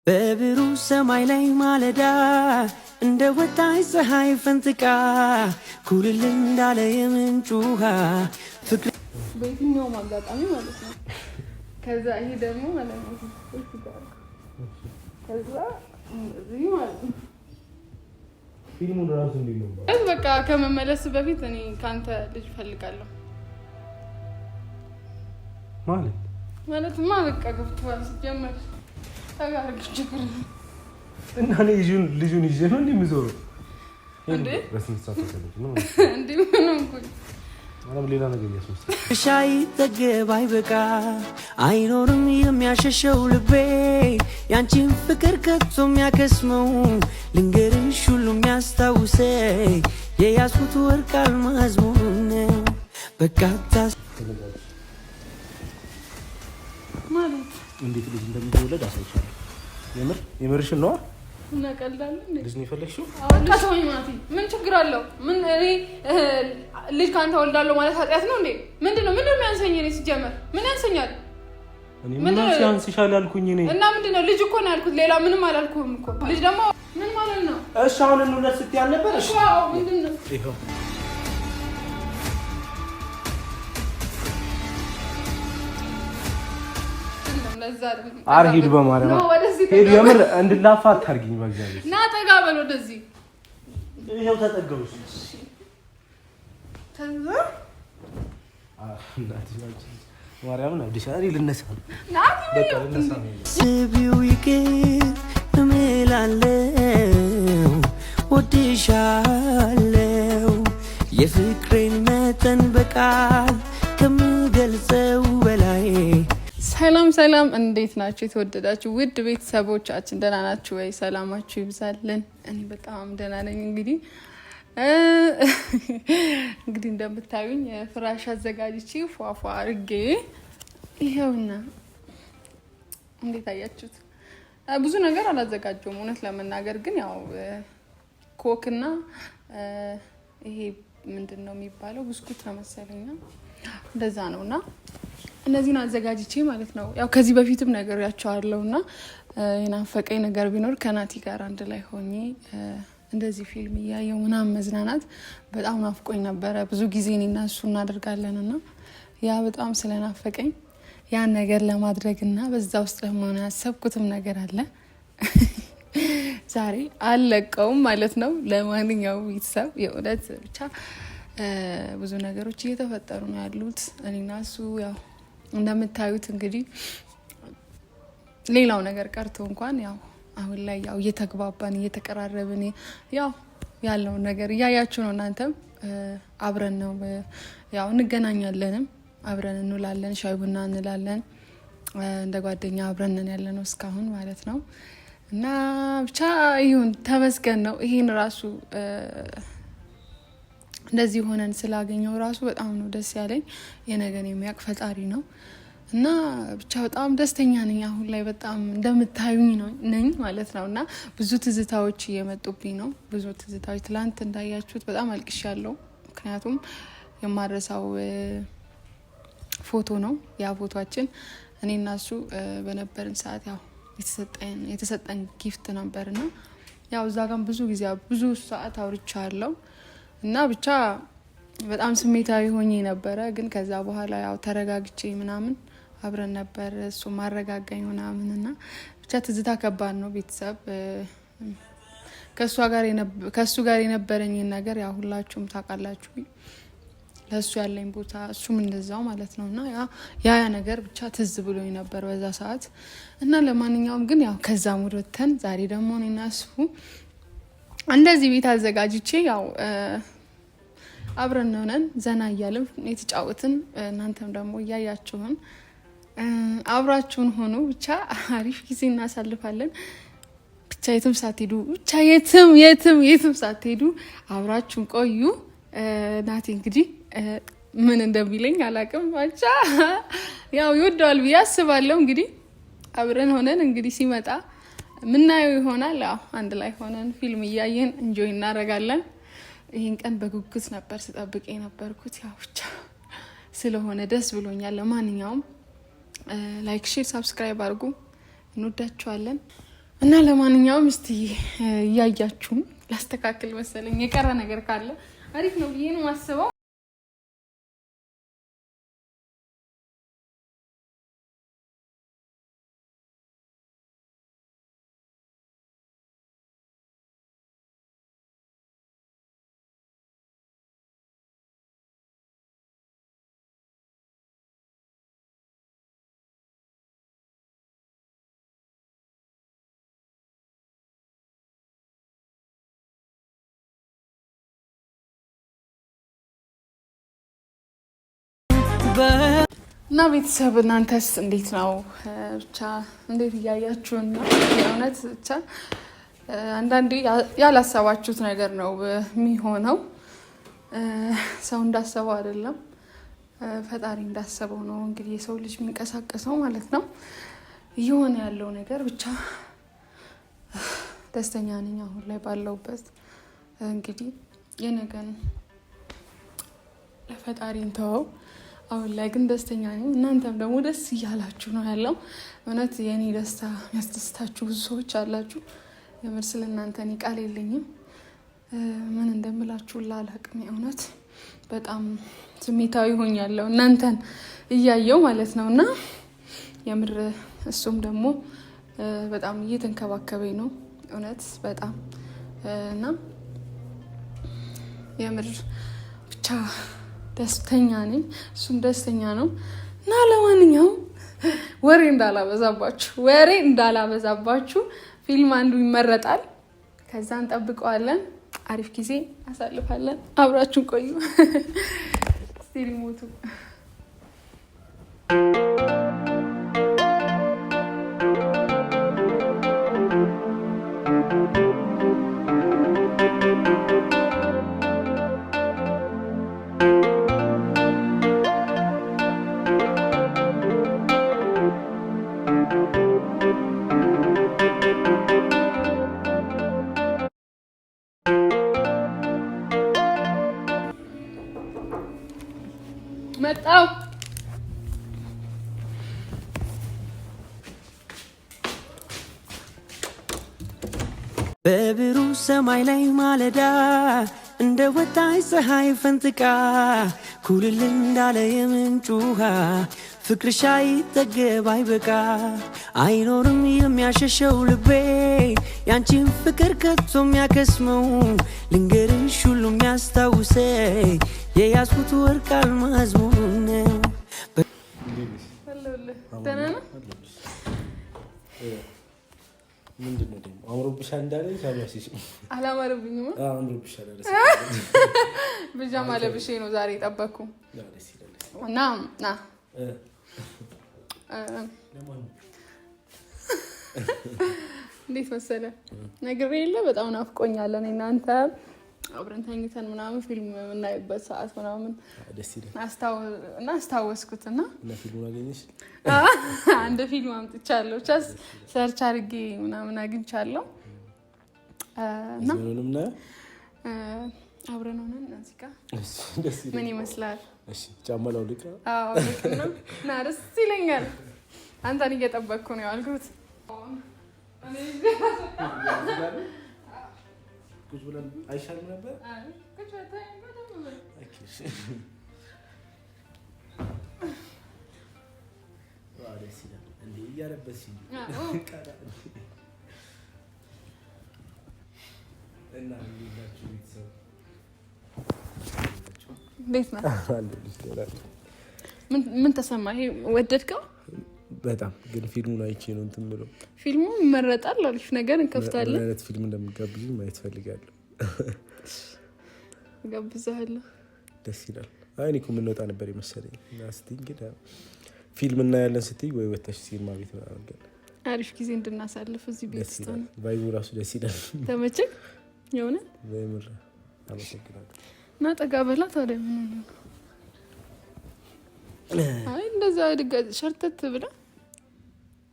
በብሩ ሰማይ ላይ ማለዳ እንደ ወጣች ፀሐይ ፈንጥቃ ኩልል እንዳለ የምንጭ ውሃ ፍቅር በየትኛውም አጋጣሚ ማለት ነው። ከዛ ይሄ ደግሞ ማለት ነው ከዛ እዚህ ማለት ነው ፊልሙን ራሱ እንዴት ነው በቃ ከመመለስ በፊት እኔ ካንተ ልጅ ፈልጋለሁ ማለት በቃ ገብቶሃል ሲጀመር ታጋርክ ችግር እና ልጁን ይዤ ነው እንደምዞረው እንዴ በስንት ሰዓት ተሰለች ነው እንዴ ምንም እንኳን አለም ሌላ ነገር ያስመስል ሻይ ተገባ ይበቃ አይኖርም የሚያሸሸው ልቤ ያንቺን ፍቅር ከቶ የሚያከስመው ልንገርሽ ሁሉ የሚያስታውሰኝ የያዝኩት ወርቅ አልማዝ ነው በቃታ ማለት እንዴት ልጅ እንደሚወለድ አሳይቻለሁ። የምርሽን ነው? እና ቀልዳለ እንዴ? ልጅ ነው የፈለግሽው? አውቃተውኝ ማቲ ምን ችግር አለው? ምን እኔ ልጅ ካንተ ወልዳለሁ ማለት ኃጢያት ነው እንዴ? ምንድነው የሚያንሰኝ? እኔ ሲጀመር ምን ያንሰኛል? እኔ ምን ያንስሻል ያልኩኝ እኔ እና ምንድነው ልጅ እኮ ነው ያልኩት፣ ሌላ ምንም አላልኩም እኮ። ልጅ ደግሞ ምን ማለት ነው? እሺ አሁን እንውለድ ስትይ አልነበረ? እሺ አዎ ምንድነው? ይሄው አርሂድ በማርያም ሄዱ። የምር እንድላፋ አታርጊኝ በእግዚአብሔር። ና ጠጋ በል ወደዚህ። ይሄው ተጠገቡሽ። ከዛ ማርያምን አብዲሻሪ ልነሳ በቃ ልነሳ ስቢው ይቅር እምላለው ወድሻለው የፍቅሬን መጠን በቃል ከምገልጸው በላይ። ሰላም እንዴት ናችሁ? የተወደዳችሁ ውድ ቤተሰቦቻችን ደህና ናችሁ ወይ? ሰላማችሁ ይብዛልን። እኔ በጣም ደህና ነኝ። እንግዲህ እንደምታዩኝ ፍራሽ አዘጋጅቼ ፏፏ አርጌ ይሄውና። እንዴት አያችሁት? ብዙ ነገር አላዘጋጀውም እውነት ለመናገር ግን ያው ኮክና ይሄ ምንድነው የሚባለው ብስኩት መሰለኝ እንደዛ ነውና እነዚህን አዘጋጅቼ ማለት ነው። ያው ከዚህ በፊትም ነግሬያቸዋለሁና የናፈቀኝ ነገር ቢኖር ከናቲ ጋር አንድ ላይ ሆኜ እንደዚህ ፊልም እያየሁ ምናምን መዝናናት በጣም ናፍቆኝ ነበረ። ብዙ ጊዜ እኔና እሱ እናደርጋለንና ያ በጣም ስለናፈቀኝ ያን ነገር ለማድረግና በዛ ውስጥ ደግሞ ያሰብኩትም ነገር አለ። ዛሬ አለቀውም ማለት ነው። ለማንኛውም ቤተሰብ የእውነት ብቻ ብዙ ነገሮች እየተፈጠሩ ነው ያሉት። እኔና እሱ ያው እንደምታዩት እንግዲህ ሌላው ነገር ቀርቶ እንኳን ያው አሁን ላይ ያው እየተግባባን እየተቀራረብን ያው ያለውን ነገር እያያችሁ ነው እናንተም። አብረን ነው ያው እንገናኛለንም፣ አብረን እንውላለን፣ ሻይ ቡና እንላለን፣ እንደ ጓደኛ አብረን ነን ያለነው እስካሁን ማለት ነው። እና ብቻ ይሁን ተመስገን ነው። ይሄን ራሱ እንደዚህ ሆነን ስላገኘው ራሱ በጣም ነው ደስ ያለኝ። የነገን የሚያውቅ ፈጣሪ ነው እና ብቻ በጣም ደስተኛ ነኝ አሁን ላይ። በጣም እንደምታዩኝ ነኝ ማለት ነው። እና ብዙ ትዝታዎች እየመጡብኝ ነው። ብዙ ትዝታዎች ትላንት እንዳያችሁት በጣም አልቅሻለሁ። ምክንያቱም የማረሳው ፎቶ ነው ያ ፎቶአችን። እኔና እሱ በነበርን ሰዓት ያው የተሰጠን ጊፍት ነበርና ያው እዛ ጋር ብዙ ሰዓት አውርቻለሁ እና ብቻ በጣም ስሜታዊ ሆኜ ነበረ። ግን ከዛ በኋላ ያው ተረጋግቼ ምናምን አብረን ነበር እሱ ማረጋጋኝ ምናምን እና ብቻ ትዝታ ከባድ ነው ቤተሰብ። ከሱ ጋር የነበረኝን ነገር ያው ሁላችሁም ታውቃላችሁ። ለሱ ያለኝ ቦታ እሱም እንደዛው ማለት ነውና ያ ነገር ብቻ ትዝ ብሎኝ ነበር በዛ ሰዓት እና ለማንኛውም ግን ያው ከዛ ሙድ ወጥተን ዛሬ ደግሞ እኔና እሱ እንደዚህ ቤት አዘጋጅቼ ያው አብረን ሆነን ዘና እያልን የተጫወትን እናንተም ደግሞ እያያችሁን አብራችሁን ሆኖ ብቻ አሪፍ ጊዜ እናሳልፋለን። ብቻ የትም ሳትሄዱ የትም ሳትሄዱ አብራችሁን ቆዩ። ናቲ እንግዲህ ምን እንደሚለኝ አላውቅም። ብቻ ያው ይወደዋል ብዬ አስባለሁ። እንግዲህ አብረን ሆነን እንግዲህ ሲመጣ ምናየው ይሆናል። ያው አንድ ላይ ሆነን ፊልም እያየን እንጆይ እናደርጋለን። ይሄን ቀን በጉጉት ነበር ስጠብቅ የነበርኩት። ያው ብቻ ስለሆነ ደስ ብሎኛል። ለማንኛውም ላይክ፣ ሼር፣ ሰብስክራይብ አድርጉ። እንወዳችኋለን። እና ለማንኛውም እስቲ እያያችሁም ላስተካክል መሰለኝ የቀረ ነገር ካለ አሪፍ ነው ብዬ ነው ማስበው። እና ቤተሰብ እናንተስ እንዴት ነው? ብቻ እንዴት እያያችሁን ነው? የእውነት ብቻ አንዳንዴ ያላሰባችሁት ነገር ነው የሚሆነው። ሰው እንዳሰበው አይደለም፣ ፈጣሪ እንዳሰበው ነው እንግዲህ የሰው ልጅ የሚንቀሳቀሰው ማለት ነው። እየሆነ ያለው ነገር ብቻ ደስተኛ ነኝ አሁን ላይ ባለውበት። እንግዲህ የነገን ለፈጣሪ እንተወው። አሁን ላይ ግን ደስተኛ ነኝ። እናንተም ደግሞ ደስ እያላችሁ ነው ያለው። እውነት የኔ ደስታ የሚያስደስታችሁ ብዙ ሰዎች አላችሁ። የምር ስለ እናንተ እኔ ቃል የለኝም፣ ምን እንደምላችሁ አላውቅም። እውነት በጣም ስሜታዊ ሆኛለሁ እናንተን እያየው ማለት ነው። እና የምር እሱም ደግሞ በጣም እየተንከባከበኝ ነው እውነት በጣም እና የምር ብቻ ደስተኛ ነኝ፣ እሱም ደስተኛ ነው። እና ለማንኛውም ወሬ እንዳላበዛባችሁ ፊልም አንዱ ይመረጣል፣ ከዛ እንጠብቀዋለን። አሪፍ ጊዜ አሳልፋለን። አብራችሁን ቆዩ። እስቲ ሪሞቱ መጣው። በብሩህ ሰማይ ላይ ማለዳ እንደ ወጣች ፀሐይ ፈንጥቃ ኩልል እንዳለ የምንጭ ውሃ ፍቅርሽ አይጠገብ አይበቃ አይኖርም የሚያሸሸው ልቤ ያንቺን ፍቅር ከቶ የሚያከስመው ልንገርሽ ሁሉ የሚያስታውሰኝ የያዝኩት ወርቅ አልማዝ መሆኑን ነው። ምንድነው ደግሞ አምሮብሻል እንዳለኝ ሳሚያሲሽ አላማረብኝም። አምሮብሻል አለ ብጃማ ለብሼ ነው ዛሬ የጠበቅኩ እና ና እንዴት መሰለ ነግሬ የለ በጣም ናፍቆኛል። እኔ እናንተ አብረን ተኝተን ምናምን ፊልም የምናይበት ሰዓት ምናምን ደስ ይላል እና አስታወስኩትና ፊልሙን አገኘሽ? አንድ ፊልም አምጥቻለሁ፣ ቻስ ሰርች አድርጌ ምናምን አግኝቻለሁ እና አብረን ሆነን እዚህ ጋር ምን ይመስላል? እሺ ጫማ ላውልቅ? አዎ ልቅና እና ደስ ይለኛል። አንተን እየጠበቅኩ ነው ያልኩት። ቁጭ ብለን አይሻልም ነበር? ቁጭ ብለን ደስ ይላል እንዴ እያለበስሽ እና እንዴታችሁ ቤተሰብ እንዴት ነው? ምን ተሰማህ? ወደድከው? በጣም ግን ፊልሙን አይቼ ነው እንትን ብለው ፊልሙ ይመረጣል። አሪፍ ነገር እንከፍታለን። ምን አይነት ፊልም እንደምጋብዙ ማየት ፈልጋለሁ። ጋብዛለሁ። ደስ ይላል። አይ እኔ እኮ የምንወጣ ነበር የመሰለኝ እና ስትይ እንግዲህ ፊልም እናያለን ስትይ ወይ ወተሽ ሲኒማ ቤት ምናምን አሪፍ ጊዜ እንድናሳልፍ እዚህ ቤት ውስጥ ነው። ቫይቡ ራሱ ደስ ይላል። ተመቸኝ? የሆነ በምር አመሰግናለሁ። እና ጠጋ በላ ታዲያ ምን ነው? አይ እንደዛ ድጋት ሸርተት ብላ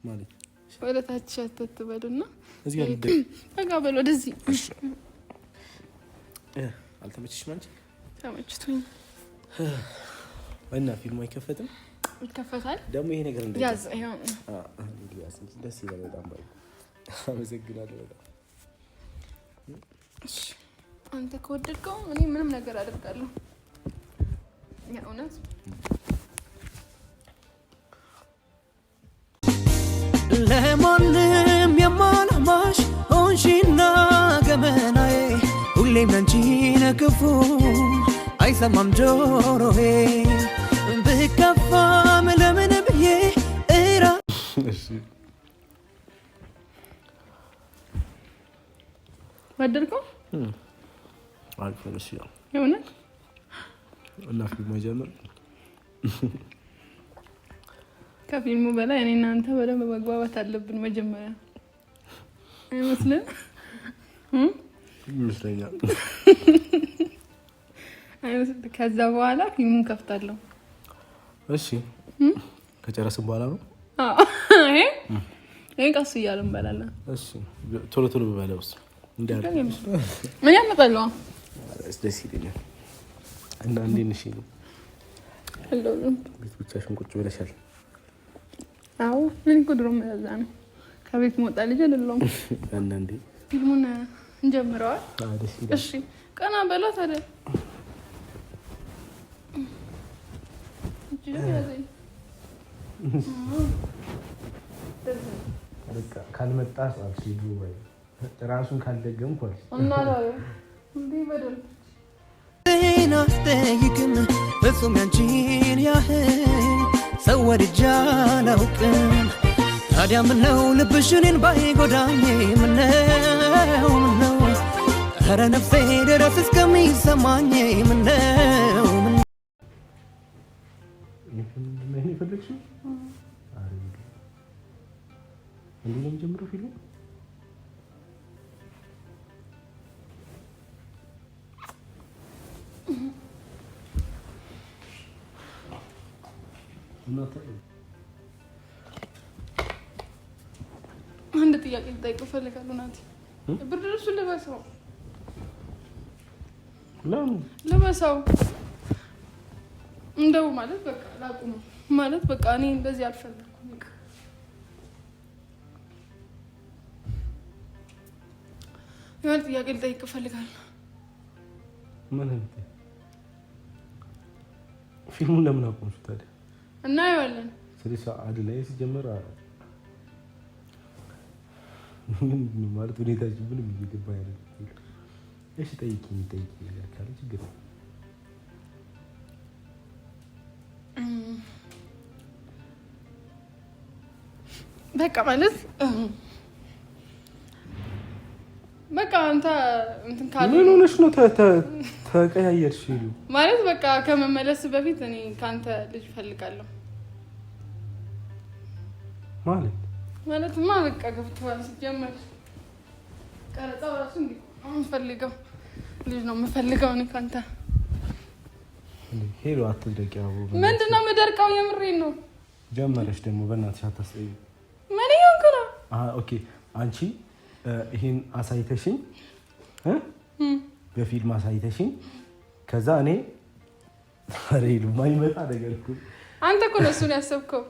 ማለት ወደ ታች ሸርተት በልና እዚህ ጋር ጠጋ በል ወደዚህ። አልተመችሽም አንቺ? ተመችቶኝ። እና ፊልሙ አይከፈትም? ይከፈታል ደግሞ ይሄ ነገር ያዝ። ደስ ይላል በጣም ባይ አመሰግናለሁ በጣም። እሺ አንተ ከወደድከው እኔ ምንም ነገር አደርጋለሁ። የእውነት ለማንም የማላማሽ ሆንሽና ገመናዬ ሁሌም ላንቺ ነክፉ አይሰማም ጆሮዬ ብከፋም ለምን ብዬ ወደድከው? አሪፍ ነው። እሺ የእውነት እና ፊልሙ ይጀምር። ከፊልሙ በላይ እኔ እናንተ በደንብ መግባባት አለብን መጀመሪያ አይመስልም? ይመስለኛል። ከዛ በኋላ ፊልሙን ከፍታለሁ። እሺ ከጨረስን በኋላ ነው? ይሄን ቀስ እያልን እንበላለን። እሺ ቶሎ ቶሎ በበለውስ እንዳለ ምን ያመጣለው? ደስ ይለኛል። እና እንዴት ነሽ? ሄሎ ቤት ብቻሽን ቁጭ ብለሻል? አዎ ምን እኮ ድሮም ያዛ ነው። ከቤት መውጣ ልጅ አይደለም። እና እንዴ ፊልሙን እንጀምረዋል? ደስ ይላል። እሺ ቀና በለው ታዲያ። በቃ ካልመጣስ አልሲዱ ወይ ራሱን ካልደገምኩ እና እንዴ በደል ናፍጠይቅም ፍጹም ያንቺን ያህል ሰው ወድጄ አላውቅም። ታዲያ ምነው ልብሽ እኔን ባይጎዳኝ? ምነው ኧረ ነፍሴ ድረስ እስከሚሰማኝ ምነው እንዴት ነው የሚጀምረው ፊልሙ? አንድ ጥያቄ ልጠይቅ እፈልጋለሁ። ናቲ ብርድ ልብሱን ልበሰው። ለምን ልበሰው? እንደው ማለት በቃ ላቁመው ማለት በቃ እኔ እንደዚህ አልፈልግም። የሆነ ጥያቄ ልጠይቅ እፈልጋለሁ። ምን እንዴ? ፊልሙን ለምን አቆምሽው ታዲያ? እናየዋለን። ስለዚህ ሰዓት ላይ ሲጀመር ምን ማለት ሁኔታችን ምንም እየገባ አይደለም። እሺ ጠይቂኝ ነገር ካለ ችግር ነው። በቃ ማለት በቃ አንተ እንትን ካለ ምን ሆነሽ ነው ተቀያየርሽ? ማለት በቃ ከመመለስ በፊት እኔ ካንተ ልጅ ፈልጋለሁ ማለት በቃ ገብቶሃል። ሲጀመር ቀረጻው ራሱ እንዴ ፈልገው ልጅ ነው የምፈልገው እኔ ካንተ። ሄሎ አትደቂያው። ምንድነው የምደርቀው? የምሬን ነው። ጀመረሽ ደግሞ በእናትሽ አታስጠይ። ምን ይሆንኩ ነው? ኦኬ አንቺ ይሄን አሳይተሽኝ በፊልም አሳይተሽኝ ከዛ እኔ ሬሉ ማይመጣ ነገር እኮ አንተ እኮ ነው እሱን ያሰብከው።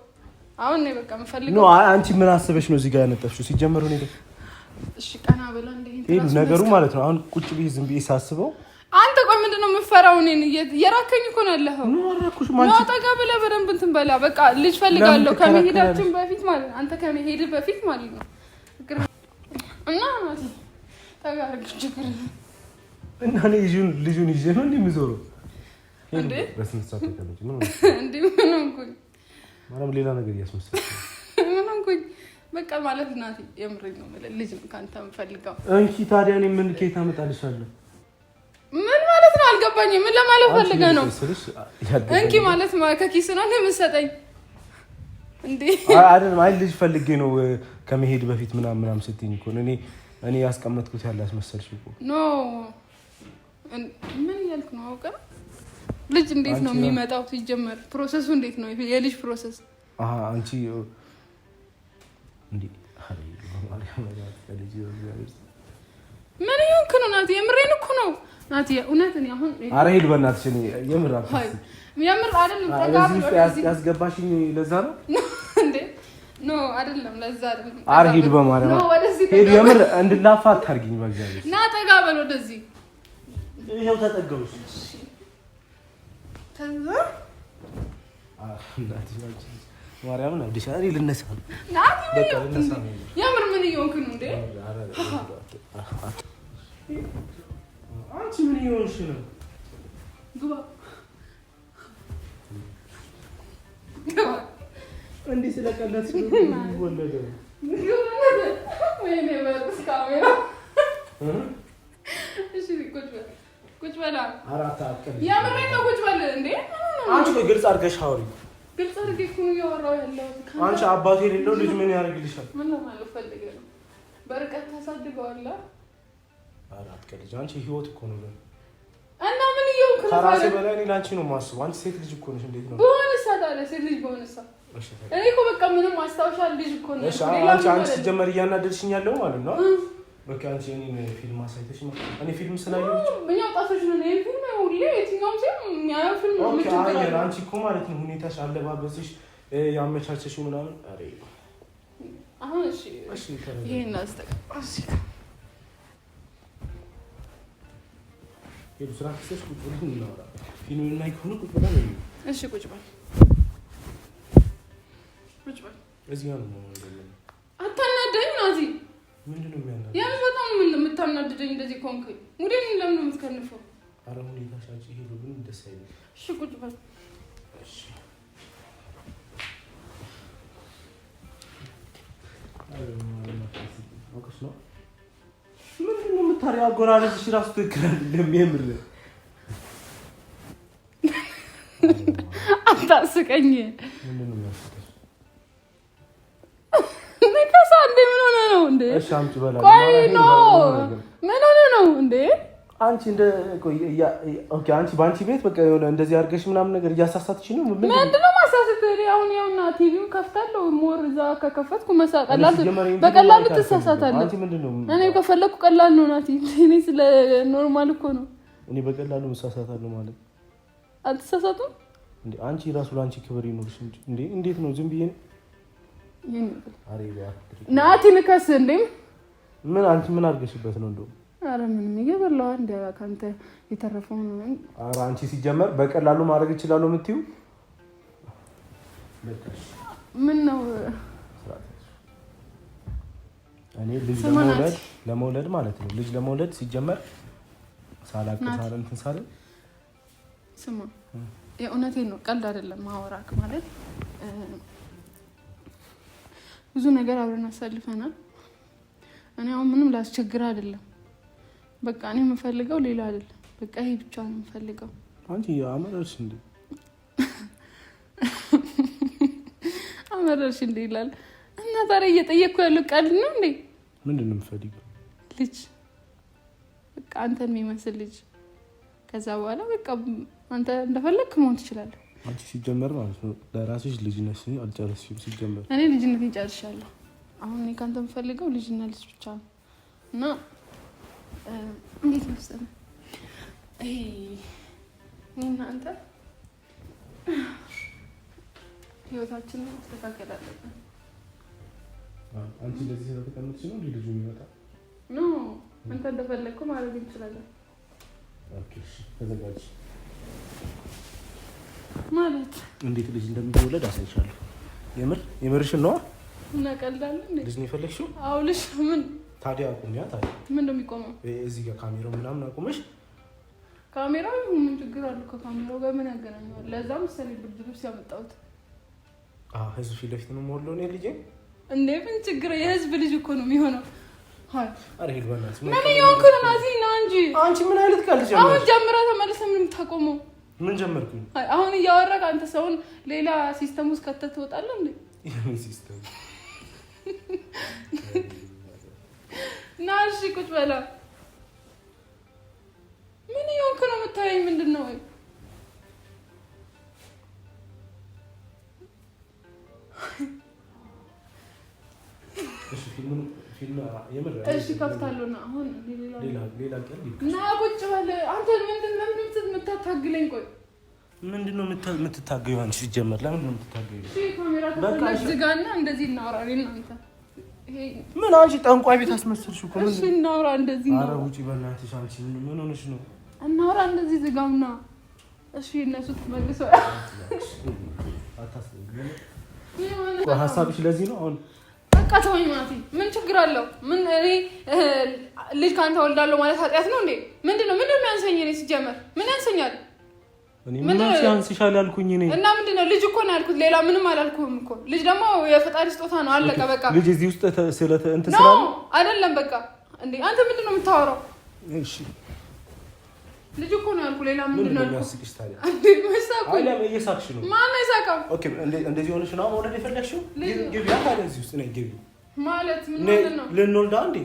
አሁን ነው በቃ የምፈልገው ነው። አንቺ ምን አስበሽ ነው እዚህ ጋር ያነጠፍሽው? ሲጀመር ነው ነው። እሺ ቀና ብላ እንደ ነገሩ ማለት ነው። አሁን ቁጭ ብዬ ዝም ብዬ ሳስበው አንተ ቆይ ምንድነው የምፈራው? እኔን የራከኝ እኮ ነው ያለኸው። ነው አራኩሽ ማለት ነው። ጠጋ ብለህ በደንብ እንትን በላ። በቃ ልጅ ፈልጋለሁ ከመሄዳችን በፊት ማለት አንተ ከመሄድ በፊት ማለት ነው። እና ማለት ታጋርግ ችግር እና ልጁን ይዤ ነው እንደምዞረው እንዴ? በስንት ሰዓት ተቀመጭ ምን እንዴ? ምን ሆንኩኝ? ማረም ሌላ ነገር እያስመሰለኝ ምን ሆንኩኝ? በቃ ማለት ናቲ የምሬን ነው ማለት ልጅ ነው ካንተ የምፈልገው። እንኪ ታዲያ እኔ ምን ከየት አመጣልሻለሁ? ምን ማለት ነው? አልገባኝም። ምን ለማለት ፈልገህ ነው? እንኪ ማለት ከኪስ ነው የምትሰጠኝ እንዴ? አይደለም። አይ ልጅ ፈልጌ ነው ከመሄድ በፊት ምናምን ስትይኝ እኮ እኔ ያስቀመጥኩት ያለ አስመሰልሽ እኮ ኖ። ምን ያልክ ነው? አውቀህ ልጅ እንዴት ነው የሚመጣው? ሲጀመር ፕሮሰሱ እንዴት ነው የልጅ ፕሮሰስ? አንቺ እንዴ ምን ይሆንክ ነው ናቲ? የምሬን እኮ ነው ናቲ። እውነት እኔ አሁን ኧረ ሂድ በእናትሽ። እኔ የምር የምር አይደለም። ተጋብቶ ያስገባሽኝ ለዛ ነው እንዴ? ኖ አይደለም፣ ለዛ አይደለም። ኧረ ሂድ በማርያም ሂድ። የምር እንድላፋ አታርጊኝ በእግዚአብሔር። ና ጠጋ በል ወደዚህ። ይኸው ተጠገቡሽ። ከዛ ማርያምን አዲስ አሪ ልነሳ ነው። በቃ ልነሳ ነው። የምር ምን እየሆንክ ነው እንዴ? አንቺ ምን እየሆንሽ ነው? ግባ ግባ። እንዴ ስለቀለድሽ ነው ወለደ። ወይኔ በርስ ካሜራ። እሺ ቁጭ በል አራታ አቀል የምር ነው። ቁጭ በል እንዴ። አንቺ ቆይ ግልጽ አድርገሽ አውሪ። ግልጽ አድርጌ እኮ ነው እያወራሁ ያለሁት። አንቺ አባቱ የሌለው ልጅ ምን ያደርግልሻል? ምን ነው ማለት ፈልገህ ነው? በርቀት ታሳድገዋለህ። አራት ቀልጅ አንቺ ህይወት እኮ ነው እና ምን እየሆንክ ነው? ከራሴ በላይ እኔ ላንቺ ነው የማስበው። አንቺ ሴት ልጅ እኮ ነሽ። እንዴት ነው በሆነሳ ታዲያ ሴት ልጅ በሆነሳ? እኔ እኮ በቃ ምንም ማስታወሻ ልጅ እኮ ነው። እሺ አንቺ ሲጀመር እያናደድሽኝ ያለው ማለት ነው። በቃ አንቺ እኔን ፊልም አሳይተሽ ነው። እኔ ፊልም ስላየሁ ምን ያውጣቶች ነው? እኔ ፊልም ሁሌ የትኛውም ፊልም የሚያየው ፊልም ነው። ኦኬ አንቺ እኮ ማለት ነው ሁኔታሽ፣ አለባበስሽ፣ ያመቻቸሽው ምናምን። አሬ አሁን እሺ ይሄን አስተካክል። የብስራ ክሰሽ ቁጭ ብለን እናወራ። ፊልም ላይ ከሆነ ቁጭ ብለን ነው። እሺ ቁጭ በል ቁጭ በል። እዚህ ጋር ነው ማለት ነው። አታናደኝ ናዚ። ምንድነው የሚያናደኝ? ያ በጣም ምን የምታናደደኝ እንደዚህ ኮንክ? ሙዴን ለምን ነው የምትከንፈው? አረ ሁኔታሽ አንቺ ሄዶ ግን ደስ አይልም። እሺ ቁጭ በል። እሺ ነው ምንድነው የምታሪው? አጎራረስሽ እራሱ ትክክል አይደለም። የምር አታስቀኝ። ምንድነው የሚያስቀኝ? ነከሳ እንደ ምን ሆነ ነው እንዴ? እሺ አምጪ በላ። ቆይ ነው ምን ሆነ ነው እንዴ? አንቺ እንደ ቆይ ኦኬ፣ አንቺ ባንቺ ቤት በቃ የሆነ እንደዚህ አድርገሽ ምናምን ነገር እያሳሳትሽ ነው። ምንድነው ማሳሳት? አሁን ያውና ቲቪውን ከፍታለሁ። ሞር እዛ ከከፈትኩ መሳቀላት በቀላሉ ትሳሳታለህ። አንቺ ምንድነው? እኔ ከፈለኩ ቀላል ነው ናቲ። እኔ ስለ ኖርማል እኮ ነው። እኔ በቀላሉ መሳሳታለሁ ማለት አትሳሳቱም እንዴ? አንቺ ራሱ ላንቺ ክብር ይኖርሽ እንጂ እንዴ! እንዴት ነው ዝም ብዬ ናቲ ንከስ እንዴ? ምን አንቺ ምን አድርገሽበት ነው እንደው? አረ ምንም ይገበላው እንደ ካንተ የተረፈው ነው። አረ አንቺ ሲጀመር በቀላሉ ማድረግ ይችላል ነው የምትይው? ምን ነው እኔ ልጅ ለመውለድ ማለት ነው። ልጅ ለመውለድ ሲጀመር ሳላንተ ሳለ ስማ፣ የእውነቴን ነው፣ ቀልድ አይደለም። ማወራክ ማለት ብዙ ነገር አብረን አሳልፈናል። እኔ አሁን ምንም ላስቸግር አይደለም። በቃ እኔ የምፈልገው ሌላ አይደለም። በቃ ይሄ ብቻ ነው የምፈልገው። አንቺ አመረርሽ እንዴ? አመረርሽ እንዴ ይላል እና ታዲያ እየጠየቅኩ ያለው ቀልድ ነው እንዴ? ምንድነው የምፈልገው? ልጅ በቃ አንተን የሚመስል ልጅ። ከዛ በኋላ በቃ አንተ እንደፈለግክ መሆን ትችላለህ። አንቺ ሲጀመር ማለት ነው ለራስሽ ልጅነሽ አልጨረስሽም። ሲጀመር እኔ ልጅነቴን ጨርሻለሁ። አሁን እኔ ካንተ የምፈልገው ልጅና ልጅ ብቻ ነው። እና እንዴት መሰለህ እኔና አንተ ህይወታችንን ማስተካከል አለብን። አንቺ እንደዚህ ስለተቀመጥሽ ነው ልጁ የሚመጣ ኖ አንተ እንደፈለግኩ ማድረግ እንችላለን። ኦኬ እሺ ተዘጋጅ። ማለት እንዴት ልጅ እንደሚወለድ አሳይሻለሁ። የምርሽን ነው? እና ቀልዳለህ እንዴ? ልጅ ነው የፈለግሽው? አዎ ልጅ። ምን ታዲያ አቁሚያ። ታዲያ ምን እንደሚቆመው እዚህ ጋር ካሜራው ምናምን አቁመሽ። ካሜራው ምን ችግር አለው? ከካሜራው ጋር ምን ያገናኘዋል? ለዛ መሰለኝ ብርድ ልብስ ያመጣሁት። ህዝብ ፊት ለፊት ነው የምወለው እኔ ልጄ። እንዴ ምን ችግር? የህዝብ ልጅ እኮ ነው የሚሆነው። አረ ሄድ በእናትሽ። ምን ይሆንክ ነው ናዚ? ነው እንጂ አንቺ ምን አይነት ቀልድ ጀመርሽ? አሁን ጀምረህ ተመልሰህ ምን የምታቆመው? ምን ጀመርኩኝ? አሁን እያወራህ አንተ ሰውን ሌላ ሲስተም ውስጥ ከተህ ትወጣለህ እንዴ? የምን ሲስተም? ና እሺ ቁጭ በላ። ምን ይሆንክ ነው የምታየኝ? ምንድን ነው? እሺ እሺ ከፍታለሁ። ና አሁን ሌላ ቀልድ ና ቁጭ በል። አንተ ምንድን ነው የምታታግለኝ? ቆይ ምንድነው የምትታገዩ አንቺ? ሲጀመር ለምን ነው የምትታገዩ? ካሜራ ተፈለግ ዝጋና እንደዚህ እናወራለን እናንተ። ምን አንቺ ጠንቋይ ቤት አስመሰልሽ እኮ። እሺ እናውራ እንደዚህ ነው። ኧረ ውጪ በእናትሽ አንቺ ምን ሆነሽ ነው? እናውራ እንደዚህ ዝጋውና እሺ እነሱ ተመልሰው ሀሳብሽ ለዚህ ነው አሁን። በቃ ተወኝ ማቲ፣ ምን ችግር አለው? ምን እኔ ልጅ ካንተ ወልዳለሁ ማለት ኃጢአት ነው እንዴ? ምንድነው የሚያንሰኝ? እኔ ሲጀመር ምን ያንሰኛል? ምን ያንስሻል ያልኩኝ እኔ እና ምንድነው? ልጅ እኮ ነው ያልኩት፣ ሌላ ምንም አላልኩም እኮ። ልጅ ደግሞ የፈጣሪ ስጦታ ነው፣ አለቀ በቃ። ልጅ እዚህ ውስጥ ስለተ እንትን ስላለ አይደለም በቃ። እንዴ አንተ ምንድነው የምታወራው? እሺ ልጅ እኮ ነው ያልኩት፣ ሌላ ምንድነው የሚያስቅሽ ታዲያ? እንዴ መሳቁ አይደለም እየሳቅሽ ነው። ማን ነው የሳቀው? ኦኬ እንደዚህ ሆነሽ ነው መውለድ የፈለግሽው? ግቢ ታዲያ እዚህ ውስጥ ነኝ። ግቢ ማለት ምን ነው? ልንወልድ አንዴ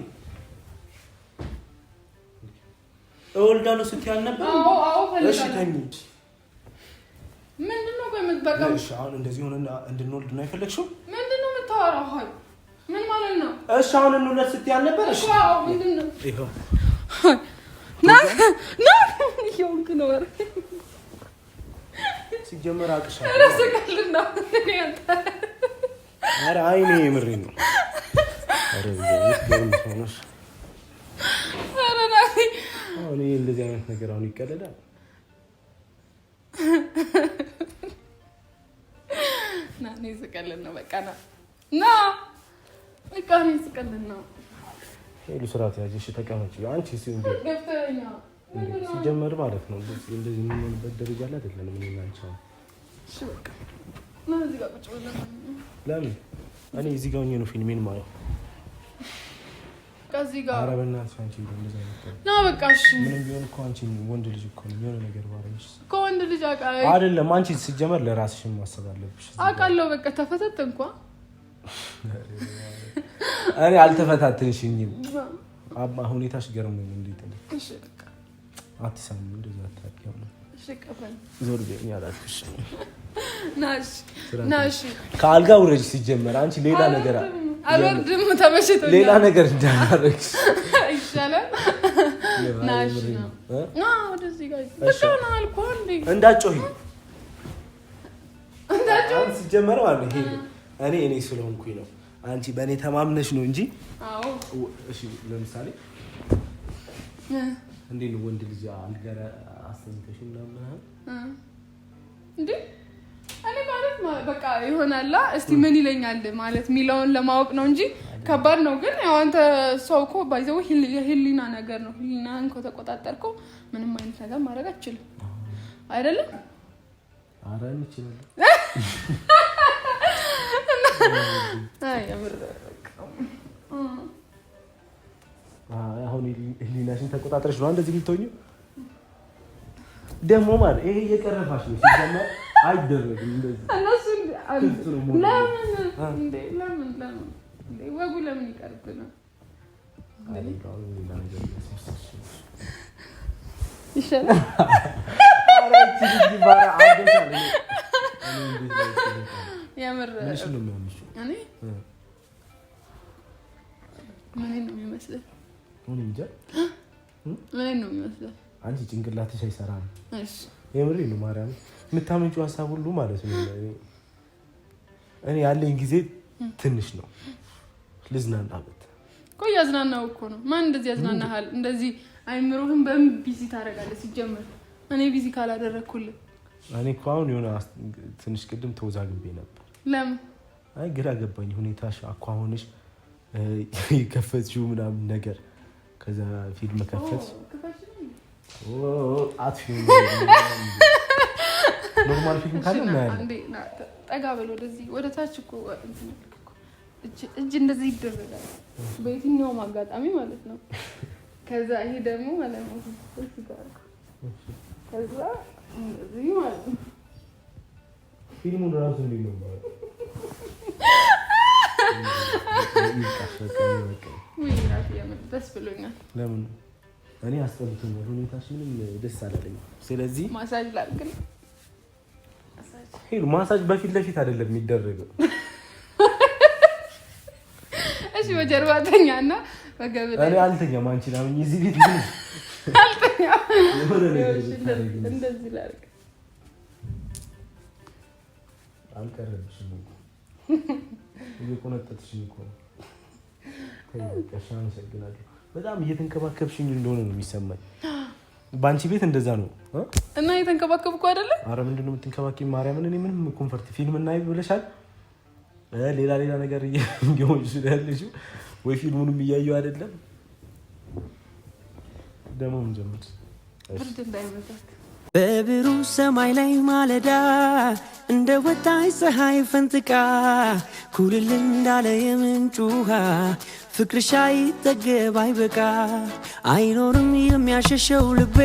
እወልዳለሁ ስትይ አልነበር? አዎ ፈልጋለሁ። እሺ ተኝ። ምንድነው ቆይ የምትበቃው? እሺ አሁን እንደዚህ ሆነና እንድንወልድ ነው የፈለግሽው? ምንድነው የምታወራው? ሆይ ምን ማለት ነው? እሺ አሁን እንውለድ ስትይ አልነበር? እሺ አዎ ምንድነው? ይሄው ና ይሁን ነው ወር ሲጀመር አቅሻለሁ። ረስቀልና ኧረ አይኔ የምሬን ነው። ኧረ ይገርምሽ። ኧረ ናቲ አሁን እንደዚህ አይነት ነገር አሁን ይቀለዳል? ና እኔ ስቀልን ነው በቃ ና በቃ እኔ ስቀልን ነው። ሄሉ ስራት ያዥ። እሺ ተቀመጪ አንቺ። ገፍተኛ ሲጀመር ማለት ነው እንደዚህ የምንሆንበት ደረጃ ላይ አይደለንም እኔ እና አንቺ። እሺ በቃ ና እዚህ ጋር ቁጭ ብለን ለምን እኔ እዚህ ጋር ሆኜ ነው ፊልሜን የማየው? ከዚህ ጋር ኧረ በእናትሽ አንቺ እንደዛ አይነት ና በቃ እሺ። ምንም ቢሆን እኮ አንቺ ወንድ ልጅ እኮ ነው። የሆነ ነገር ባረሽ እኮ ወንድ ልጅ አይደለም አንቺ ሲጀመር ለራስሽም ማሰብ አለብሽ። አውቃለሁ በቃ ተፈተት እንኳን እኔ አልተፈታተንሽኝም። አባ ሁኔታሽ ገርሞኝ ነው። እንዴት ነው? እሺ በቃ አትሳሚ እንደዛ አታውቂው ነው። እሺ ቀፈን ዞር በይኝ አላልኩሽ? ናሽ ከአልጋ ውረጅ። ሲጀመር አንቺ ሌላ ነገር አልወርድም፣ ተመሽቶኛል። ሌላ ነገር እንዳላረግሽ ይሻላል። ናሽ ና ወደዚህ ጋር በቃ ና አልኩህ እንዴ። እንዳትጮሂ ሲጀመር ማለት ይሄ እኔ ስለሆንኩኝ ነው። አንቺ በእኔ ተማምነሽ ነው እንጂ። አዎ እሺ ለምሳሌ እንዴት ነው ወንድ ልጅ አልገረ አስተንተሽ ምናምን እንዴ? እኔ ማለት በቃ ይሆናላ። እስቲ ምን ይለኛል ማለት ሚለውን ለማወቅ ነው እንጂ ከባድ ነው። ግን ያው አንተ ሰው እኮ ባይዘው የህሊና ነገር ነው። ህሊናን ከተቆጣጠርከው ምንም አይነት ነገር ማድረግ አትችልም አይደለም? ኧረ እንችላለን። አይ አምር አሁን ህሊናሽን ተቆጣጥረሽ ነው እንደዚህ የምትሆኚው። ደግሞ ማለት ይሄ እየቀረባሽ ነው። ሲጀመር አይደረግም እንደዚህ። እነሱ ለምን ወጉ ለምን ይቀርብናል? ይሻላል። የምር እኔ ምን ነው የሚመስለው? ምን ነው የሚመስለው? አንቺ ጭንቅላትሽ አይሰራም። እሺ የምሬ ነው። ማርያም የምታመጪው ሀሳብ ሁሉ ማለት ነው። እኔ ያለኝ ጊዜ ትንሽ ነው። ልዝናናበት እኮ እያዝናናው እኮ ነው። ማን እንደዚህ ያዝናናሃል? እንደዚህ አይምሮህን በምን ቢዚ ታደርጋለህ? ሲጀመር እኔ ቢዚ ካላደረኩልህ እኔ እኮ አሁን የሆነ ትንሽ ቅድም ተወዛግቤ ነበር። ለምን? አይ ግራ ገባኝ። ሁኔታሽ አኳሆንሽ የከፈትሽው ምናምን ነገር ከዛ ፊልም ከፈትሽ ፊልም ኖርማል ፊልም ካለ እናያለን። ጠጋ በል ወደዚህ ወደ ታች እኮ እጅ እንደዚህ ይደረጋል በየትኛውም አጋጣሚ ማለት ነው። ከዛ ይሄ ደግሞ ማለት ነው ከዛ እንደዚህ ማለት ነው። ፊልሙን ራሱ እንዴት ነው ማለት ደስ ብሎኛል። ለምን እኔ አስጠልቶኛል። ሁኔታሽ ምንም ደስ አላለኝም። ስለዚህ ማሳጅ ላድርግ። ማሳጅ በፊት ለፊት አይደለም የሚደረገው። እሺ በጀርባ ተኛና በገብረ እኔ አልተኛም። አንቺ ላምኝ እዚህ ቤት አልተኛም። እንደዚህ ላድርግ። አልቀረብሽም እኮ እየቆነጠጥሽኝ እኮ ነው። ተይቀሻ አመሰግናለሁ። በጣም እየተንከባከብሽኝ እንደሆነ ነው የሚሰማኝ። በአንቺ ቤት እንደዛ ነው እና እየተንከባከብኩ አይደለ? ኧረ ምንድን ነው የምትንከባከቢኝ? ማርያምን እኔ ምንም ኮንፈርት ፊልም እናይ ብለሻል። ሌላ ነገር እየሆንሽ ያለሽው ወይ ፊልሙንም እያየሁ አይደለም። ደግሞ ምን ጀምር ብርድ እንዳይመጣት በብሩህ ሰማይ ላይ ማለዳ እንደ ወጣች ፀሐይ ፈንጥቃ ኩልል እንዳለ የምንጭ ውሃ ፍቅርሽ አይጠገብ አይበቃ አይኖርም የሚያሸሸው ልቤ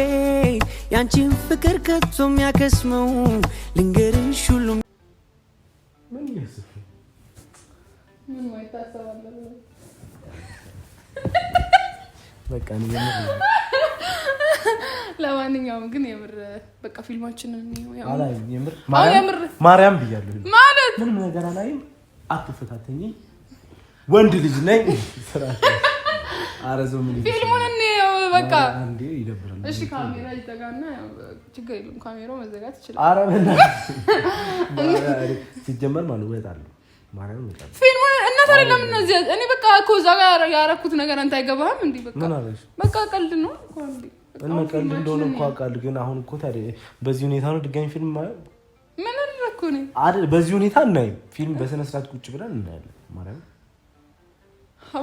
ያንቺን ፍቅር ከቶ የሚያከስመው ልንገርሽ ሁሉም ምን ይስፍ ምን ማይታሰባለ በቃ ነው የምር። ለማንኛውም ግን የምር በቃ ፊልማችንን ነው አላይ የምር ማርያም ብያለሁ ማለት ምንም ነገር አላይም። አትፈታተኝ ወንድ ልጅ ነኝ ስራ አረዘው ምን ፊልሙን ነው በቃ አንዴ ይደብራል። እሺ ካሜራ ይዘጋና ችግር የለም ካሜራው መዘጋት ይችላል። አረ በእናትህ ሲጀመር ማለት ወጣለሁ ማርያም ወጣለሁ ፊልሙን እና ታዲያ ለምን ነው እዚህ እኔ በቃ እኮ እዛ ጋር ያረኩት ነገር አንተ አይገባህም እንዴ? በቃ ቀልድ ነው እኮ እንዴ? እና ቀልድ እንደሆነ እኮ አውቃለሁ፣ ግን አሁን እኮ ታዲያ በዚህ ሁኔታ ነው ድጋሚ ፊልም ማለት ምን አደረኩ ነው አይደል? በዚህ ሁኔታ እናይ ፊልም በስነ ስርዓት ቁጭ ብለን እናያለን። ማርያም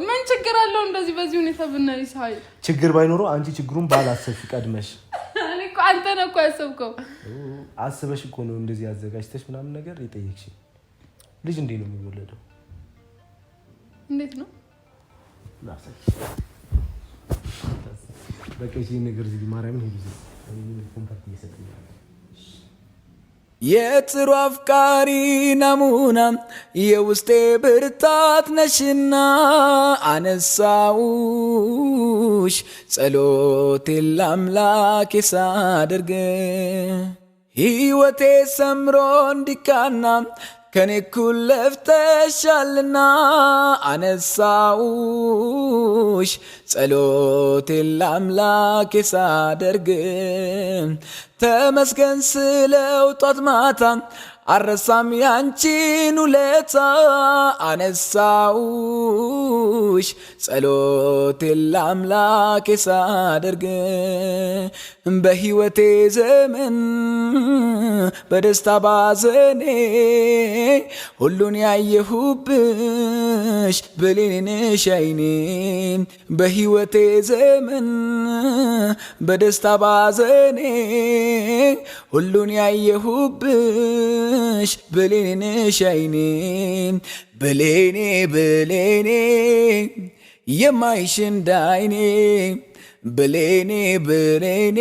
ምን ችግር አለው እንደዚህ በዚህ ሁኔታ ብናይ? ሳይ ችግር ባይኖረው አንቺ ችግሩን ባላሰብሽ ቀድመሽ እኔ እኮ አንተ ነው እኮ ያሰብከው አስበሽ እኮ ነው እንደዚህ አዘጋጅተሽ ምናምን ነገር የጠየቅሽ። ልጅ እንዴት ነው የሚወለደው? እንዴት ነው ላሳይ በቃ እሺ ነገር እዚህ ማርያምን ሄዱ ኮንታክት እየሰጠኛል። የጥሩ አፍቃሪ ናሙና የውስጤ ብርታት ነሽና አነሳውሽ ጸሎቴን ለአምላኬ ሳደርግ ሕይወቴ ሰምሮ እንዲቃና ከኔ እኩል ለፍተሻልና አነሳውሽ ጸሎቴን ለአምላኬ ሳደርግ ተመስገን ስለው ጧት ማታ አረሳም ያንቺን ውለታ አነሳውሽ ጸሎቴን ለአምላኬ ሳደርግ በሕይወቴ ዘመን በደስታ ባዘኔ ሁሉን ያየሁብሽ ብሌንሽ አይኔ በሕይወቴ ዘመን በደስታ ባዘኔ ሁሉን ያየሁብሽ ብሌንሽ አይኔ ብሌኔ ብሌኔ የማይሽ እንዳይኔ ብሌኔ ብሌኔ